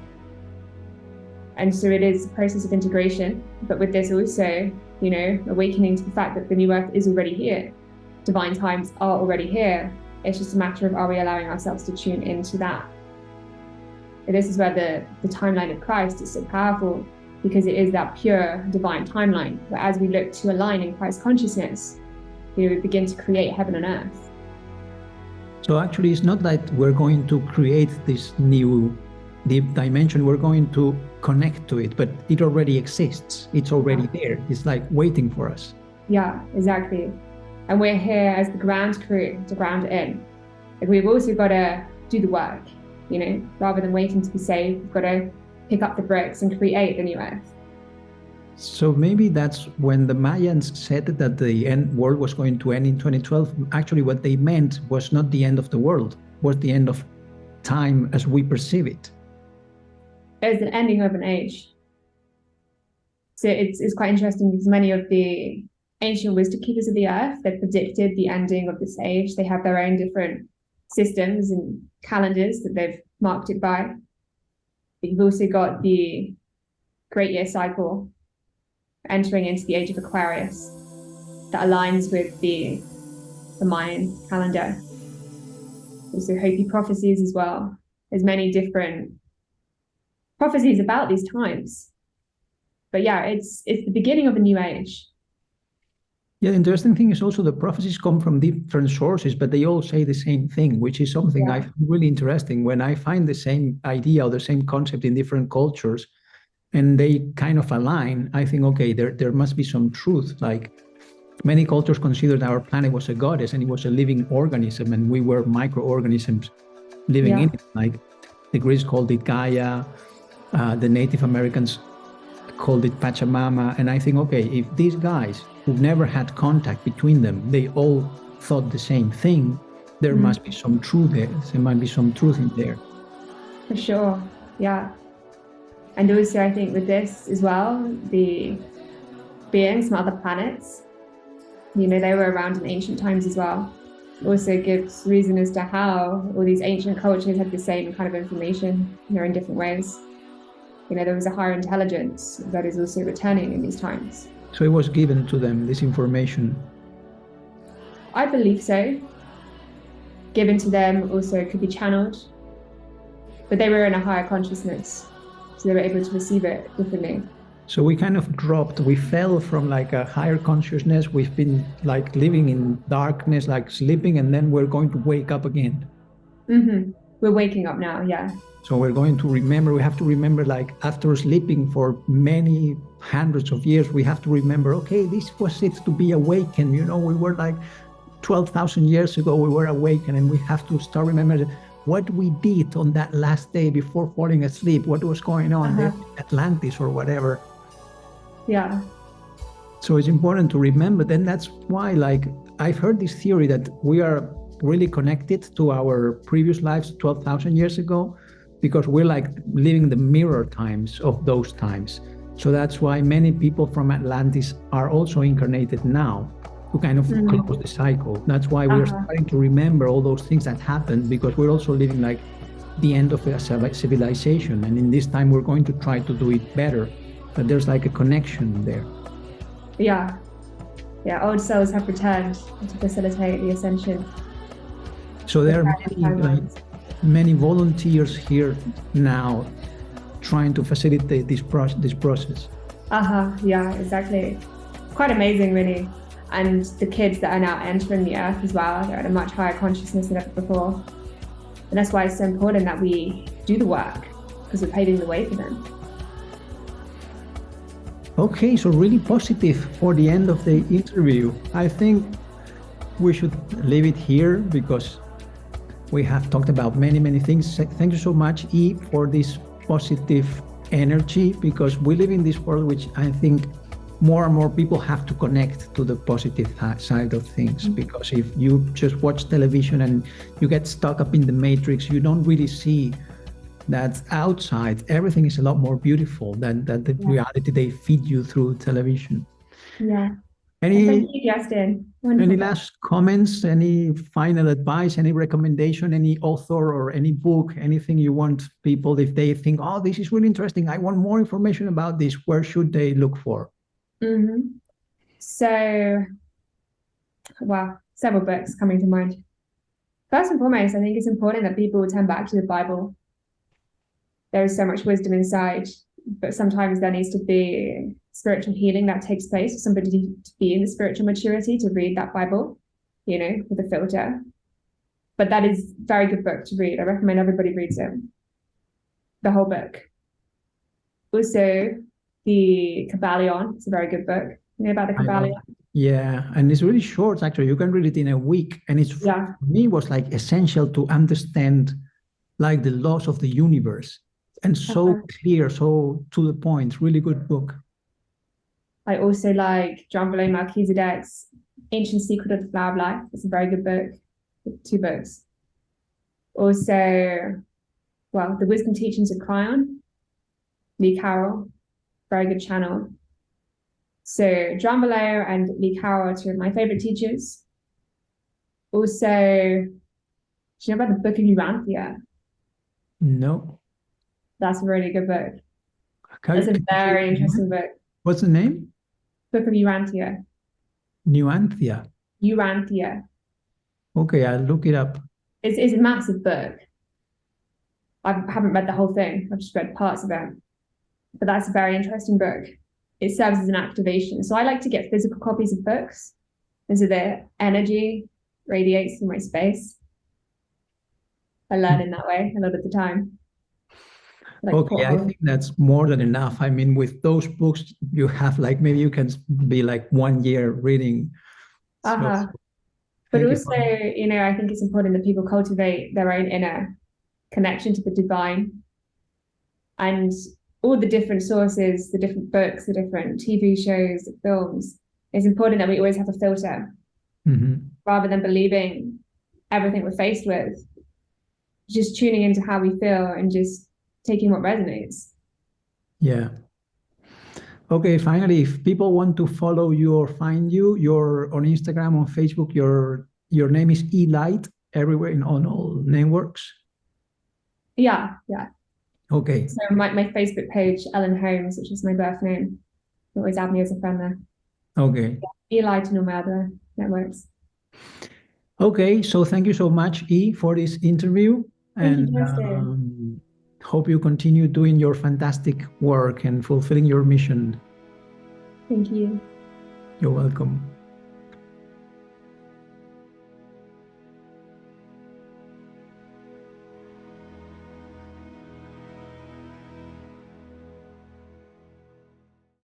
And so it is a process of integration, but with this also, awakening to the fact that the new earth is already here. Divine times are already here. It's just a matter of, are we allowing ourselves to tune into that? And this is where the timeline of Christ is so powerful, because it is that pure divine timeline, where as we look to align in Christ consciousness, we begin to create heaven and earth. So actually, it's not that we're going to create this new deep dimension, we're going to connect to it, but it already exists. It's already there. It's like waiting for us. Yeah, exactly. And we're here as the ground crew to ground in. Like, we've also got to do the work, rather than waiting to be saved, we've got to pick up the bricks and create the new earth. So maybe that's when the Mayans said that the world was going to end in 2012. Actually, what they meant was not the end of the world, was the end of time as we perceive it. It's an ending of an age. So it's quite interesting, because many of the ancient wisdom keepers of the earth, they predicted the ending of this age. They have their own different systems and calendars that they've marked it by. But you've also got the great year cycle entering into the age of Aquarius that aligns with the Mayan calendar. Also Hopi prophecies as well. There's many different prophecies about these times. But yeah, it's the beginning of a new age. Yeah, the interesting thing is also the prophecies come from different sources, but they all say the same thing, which is something I find really interesting. When I find the same idea or the same concept in different cultures, and they kind of align, I think, okay, there must be some truth. Like, many cultures considered our planet was a goddess and it was a living organism, and we were microorganisms living in it. Like, the Greeks called it Gaia, the Native Americans called it Pachamama. And I think, okay, if these guys who never had contact between them, they all thought the same thing, there must be some truth there. There might be some truth in there. For sure, yeah. And also, I think with this as well, the beings from other planets, they were around in ancient times as well. Also gives reason as to how all these ancient cultures had the same kind of information, in different ways. There was a higher intelligence that is also returning in these times. So it was given to them, this information? I believe so. Given to them, also could be channeled. But they were in a higher consciousness, so they were able to receive it differently. So we kind of we fell from like a higher consciousness. We've been like living in darkness, like sleeping, and then we're going to wake up again. Mm-hmm. We're waking up now, yeah. So we're going to remember, we have to remember, like, after sleeping for many hundreds of years, we have to remember, okay, this was it, to be awakened. We were like 12,000 years ago, we were awakened, and we have to start remembering what we did on that last day before falling asleep, what was going on there in Atlantis or whatever. Yeah. So it's important to remember. Then that's why, like, I've heard this theory that we are really connected to our previous lives 12,000 years ago, because we're like living the mirror times of those times. So that's why many people from Atlantis are also incarnated now to kind of close the cycle. That's why we're starting to remember all those things that happened, because we're also living like the end of a civilization. And in this time, we're going to try to do it better. But there's like a connection there. Yeah. Yeah, old souls have returned to facilitate the ascension. So there are many volunteers here now trying to facilitate this process. Yeah, exactly. Quite amazing, really. And the kids that are now entering the earth as well, they're at a much higher consciousness than ever before. And that's why it's so important that we do the work, because we're paving the way for them. Okay, so really positive for the end of the interview. I think we should leave it here because we have talked about many things. Thank you so much, E, for this positive energy, because we live in this world which I think more and more people have to connect to the positive side of things. Because if you just watch television and you get stuck up in the matrix, you don't really see that outside everything is a lot more beautiful than the reality they feed you through television. Yeah. Thank you, Justin. Wonderful. Any last comments, any final advice, any recommendation, any author or any book, anything you want people, if they think, oh, this is really interesting, I want more information about this, where should they look for? So, well, several books coming to mind. First and foremost, I think it's important that people turn back to the Bible. There is so much wisdom inside, but sometimes there needs to be spiritual healing that takes place for somebody to be in the spiritual maturity to read that Bible, you know, with a filter. But that is a very good book to read. I recommend everybody reads it, the whole book. Also, the Kabbalion, it's a very good book. You know about the Kabbalion? Yeah, and it's really short, actually. You can read it in a week. And it's, for me, was like essential to understand like the laws of the universe. And so clear, so to the point, really good book. I also like John Below Melchizedek's Ancient Secret of the Flower of Life. It's a very good book, 2 books. Also, well, The Wisdom Teachings of Cryon, Lee Carroll, very good channel. So John Below and Lee Carroll are 2 of my favorite teachers. Also, do you know about the Book of Urantia? No. That's a really good book. It's a very interesting book. What's the name? Book of Urantia. Nuantia. Urantia. Okay, I'll look it up. It's a massive book. I haven't read the whole thing. I've just read parts of it. But that's a very interesting book. It serves as an activation. So I like to get physical copies of books. And so the energy radiates through my space. I learn in that way a lot of the time. Like okay, I think that's more than enough. I mean, with those books, you have like, maybe you can be like 1 year reading. But also, you know, I think it's important that people cultivate their own inner connection to the divine. And all the different sources, the different books, the different TV shows, the films, it's important that we always have a filter. Rather than believing everything we're faced with, just tuning into how we feel and just taking what resonates. Yeah. Okay, finally, if people want to follow you or find you, you're on Instagram, on Facebook, your name is E-Light everywhere on all networks? Yeah. Okay. So my Facebook page, Ellen Holmes, which is my birth name, you always add me as a friend there. Okay. Yeah, E-Light and all my other networks. Okay, so thank you so much, E, for this interview. Thank you, Justin. Hope you continue doing your fantastic work and fulfilling your mission. Thank you. You're welcome.